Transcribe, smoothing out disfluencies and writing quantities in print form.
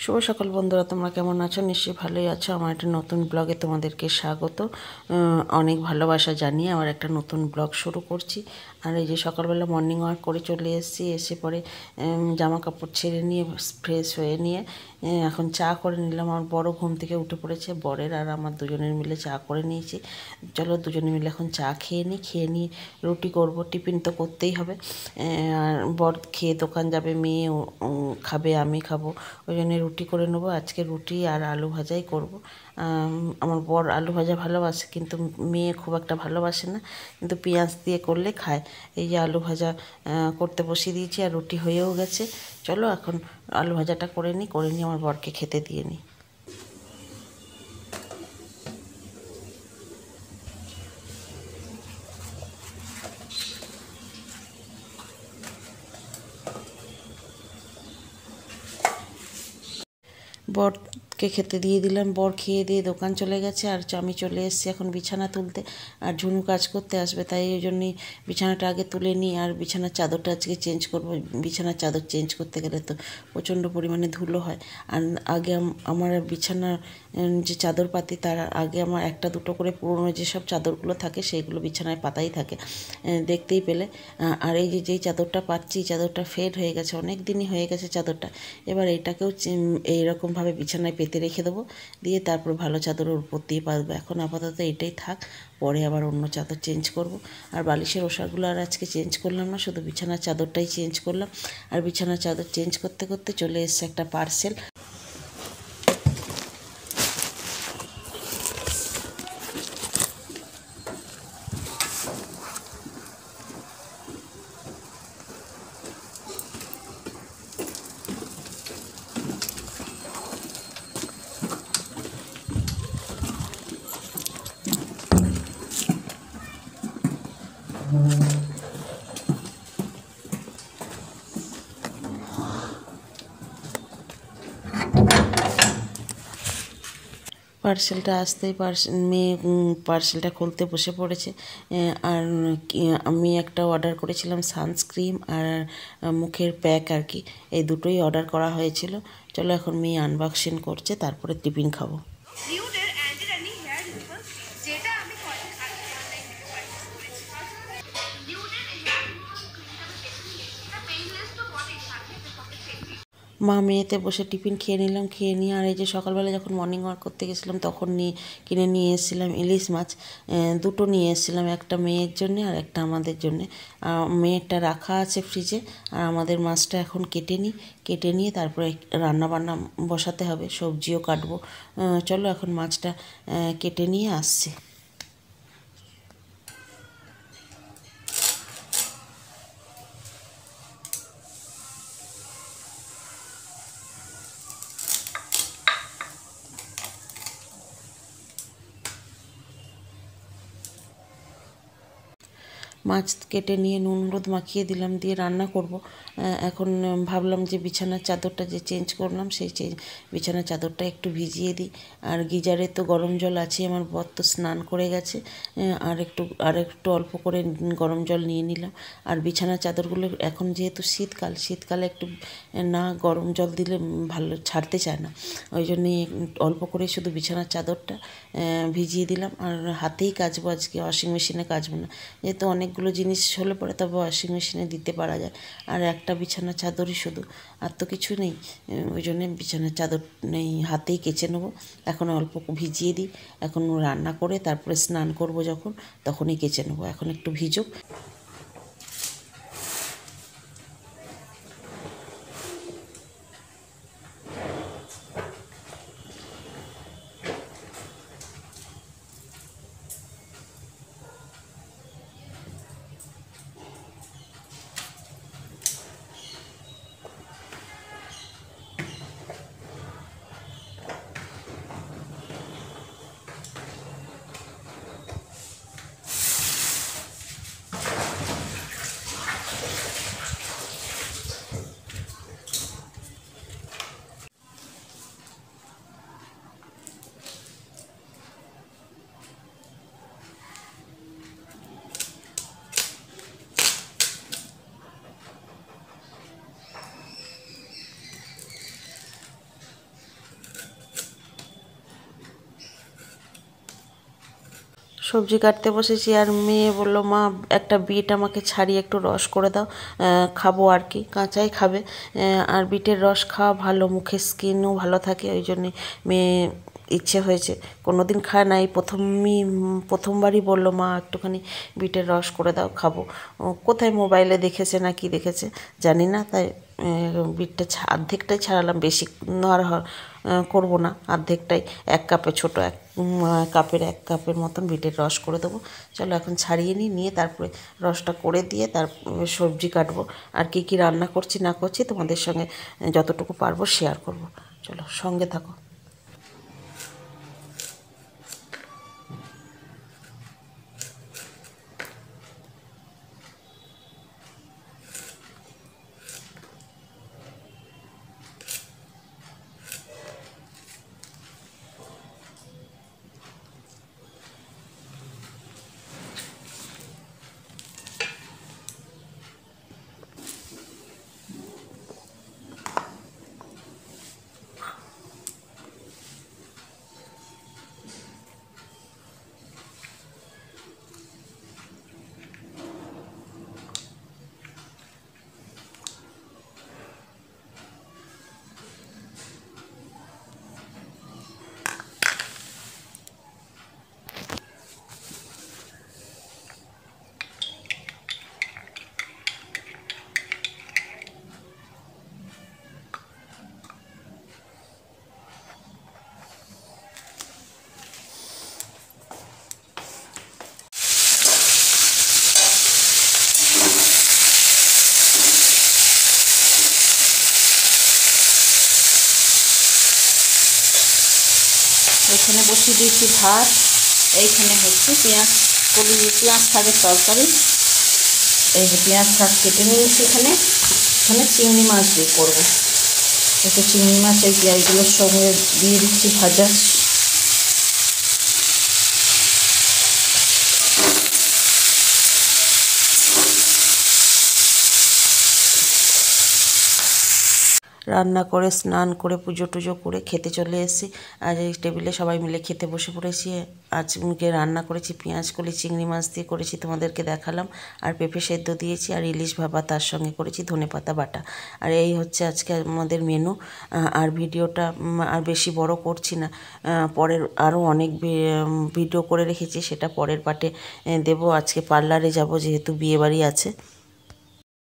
শুভ সকাল বন্ধুরা, তোমরা কেমন আছো? নিশ্চয়ই ভালোই আছো। আমার একটা নতুন ব্লগে তোমাদেরকে স্বাগত। অনেক ভালোবাসা জানিয়ে আমার একটা নতুন ব্লগ শুরু করছি। আর এই যে সকালবেলা মর্নিং ওয়াক করে চলে এসেছি, এসে পরে জামা কাপড় ছেড়ে নিয়ে ফ্রেশ হয়ে নিয়ে এখন চা করে নিলাম। আমার বড় ঘুম থেকে উঠে পড়েছে, বরের আর আমার দুজনের মিলে চা করে নিয়েছি। চলো দুজনে মিলে এখন চা খেয়ে নিয়ে রুটি করব, টিফিন তো করতেই হবে। আর বর খেয়ে দোকান যাবে, মেয়ে খাবে, আমি খাবো, ওই জন্য রুটি করে নেবো। আজকে রুটি আর আলু ভাজাই করব। আমার বর আলু ভাজা ভালোবাসে, কিন্তু মেয়ে খুব একটা ভালোবাসে না, কিন্তু পেঁয়াজ দিয়ে করলে খায়। এই যে আলু ভাজা করতে বসিয়ে দিয়েছি, আর রুটি হয়েও গেছে। চলো এখন আলু ভাজাটা করে নিই আমার বরকে খেতে দিয়ে নিই। বরকে খেতে দিয়ে দিলাম, বর খেয়ে দিয়ে দোকান চলে গেছে, আর আমি চলে এসেছি এখন বিছানা তুলতে। আর ঝুনু কাজ করতে আসবে, তাই ওই জন্যই বিছানাটা আগে তুলে নিই। আর বিছানার চাদরটা আজকে চেঞ্জ করব। বিছানার চাদর চেঞ্জ করতে গেলে তো প্রচণ্ড পরিমাণে ধুলো হয়। আর আগে আমার বিছানার যে চাদর পাতি, তার আগে আমার একটা দুটো করে পুরনো যেসব চাদরগুলো থাকে সেইগুলো বিছানায় পাতাই থাকে, দেখতেই পেলে। আর এই যে যেই চাদরটা পাচ্ছি, চাদরটা ফেড হয়ে গেছে, অনেক দিনই হয়ে গেছে চাদরটা। এবার এটাকেও এইরকমভাবে বিছানায় পেতে রেখে দেবো, দিয়ে তারপর ভালো চাদর ওর উপর দিয়ে পাতবো। এখন আপাতত এটাই থাক, পরে আবার অন্য চাদর চেঞ্জ করব। আর বালিশের ওষাগুলো আর আজকে চেঞ্জ করলাম না, শুধু বিছানার চাদরটাই চেঞ্জ করলাম। আর বিছানার চাদর চেঞ্জ করতে করতে চলে এসছে একটা পার্সেল। পার্সেলটা আসতেই মেয়ে পার্সেলটা খুলতে বসে পড়েছে। আর আমি একটা অর্ডার করেছিলাম সানস্ক্রিন আর মুখের প্যাক আর কি, এই দুটোই অর্ডার করা হয়েছিল। চলো এখন মেয়ে আনবক্সিং করছে, তারপরে টিফিন খাবো। মা মেয়েতে বসে টিফিন খেয়ে নিলাম, খেয়ে নিয়ে আর এই যে সকালবেলা যখন মর্নিং ওয়াক করতে গেছিলাম তখন কিনে নিয়ে এসেছিলাম ইলিশ মাছ। দুটো নিয়ে এসেছিলাম, একটা মেয়ের জন্যে আর একটা আমাদের জন্যে। মেয়েরটা রাখা আছে ফ্রিজে, আর আমাদের মাছটা এখন কেটে নিয়ে তারপরে রান্না বান্না বসাতে হবে, সবজিও কাটবো। চলো এখন মাছটা কেটে নিয়ে আসছি। মাছ কেটে নিয়ে নুন হলুদ মাখিয়ে দিলাম, দিয়ে রান্না করব। এখন ভাবলাম যে বিছানার চাদরটা যে চেঞ্জ করলাম, সেই বিছানার চাদরটা একটু ভিজিয়ে দিই। আর গিজারে তো গরম জল আছে, আমার বর তো স্নান করে গেছে। আর একটু অল্প করে গরম জল নিয়ে নিলাম। আর বিছানার চাদরগুলো এখন যেহেতু শীতকালে একটু না গরম জল দিলে ভালো ছাড়তে চায় না, ওই জন্যই অল্প করে শুধু বিছানার চাদরটা ভিজিয়ে দিলাম। আর হাতেই কাচবো আজকে, ওয়াশিং মেশিনে কাচবো না, যেহেতু অনেকগুলো জিনিস হলে পরে তবে ওয়াশিং মেশিনে দিতে পারা যায়। আর একটা বিছানার চাদরই শুধু, আর তো কিছু নেই, ওই জন্যে বিছানার চাদর নেই, হাতেই কেচে নেবো। এখন অল্প ভিজিয়ে দিই, এখন রান্না করে তারপরে স্নান করব যখন, তখনই কেচে নেবো। এখন একটু ভিজুক। সবজি কাটতে বসেছি আর মেয়ে বললো মা একটা বিট আমাকে ছাড়িয়ে একটু রস করে দাও, খাবো আর কি, কাঁচাই খাবে। আর বিটের রস খাওয়া ভালো, মুখের স্কিনও ভালো থাকে, ওই জন্যে মেয়ে ইচ্ছে হয়েছে, কোনো দিন খায় না, এই প্রথমবারই বললো মা একটুখানি বিটের রস করে দাও, খাবো। কোথায় মোবাইলে দেখেছে না কি দেখেছে জানি না, তাই বিটটা অর্ধেকটাই ছাড়ালাম, বেশি আর করবো না, অর্ধেকটাই, এক কাপে ছোটো এক কাপের মতন বিটের রস করে দেবো। চলো এখন ছাড়িয়ে নিয়ে তারপরে রসটা করে দিয়ে তারপরে সবজি কাটবো, আর কি কি রান্না করছি না করছি তোমাদের সঙ্গে যতটুকু পারবো শেয়ার করব। চলো সঙ্গে থাকো। এখানে বসিয়ে দিয়েছি ভাত, এইখানে হচ্ছে পেঁয়াজ শাকের তরকারি, এই যে পেঁয়াজ শাক কেটে নিয়েছি, এখানে চিংড়ি মাছ দিয়ে করবো, একটু চিংড়ি মাছ এই পেঁয়াজগুলোর সঙ্গে দিয়ে দিচ্ছি ভাজা। রান্না করে স্নান করে পুজো টুজো করে খেতে চলে এসেছি, আর এই টেবিলে সবাই মিলে খেতে বসে পড়েছি। আজকে রান্না করেছি পেঁয়াজ কলি চিংড়ি মাছ দিয়ে করেছি, তোমাদেরকে দেখালাম, আর পেঁপে সেদ্ধ দিয়েছি, আর ইলিশ ভাপা তার সঙ্গে করেছি ধনেপাতা বাটা। আর এই হচ্ছে আজকে আমাদের মেনু। আর ভিডিওটা আর বেশি বড় করছি না, পরের আরও অনেক ভিডিও করে রেখেছি, সেটা পরের পার্টে দেবো। আজকে পার্লারে যাব যেহেতু বিয়েবাড়ি আছে।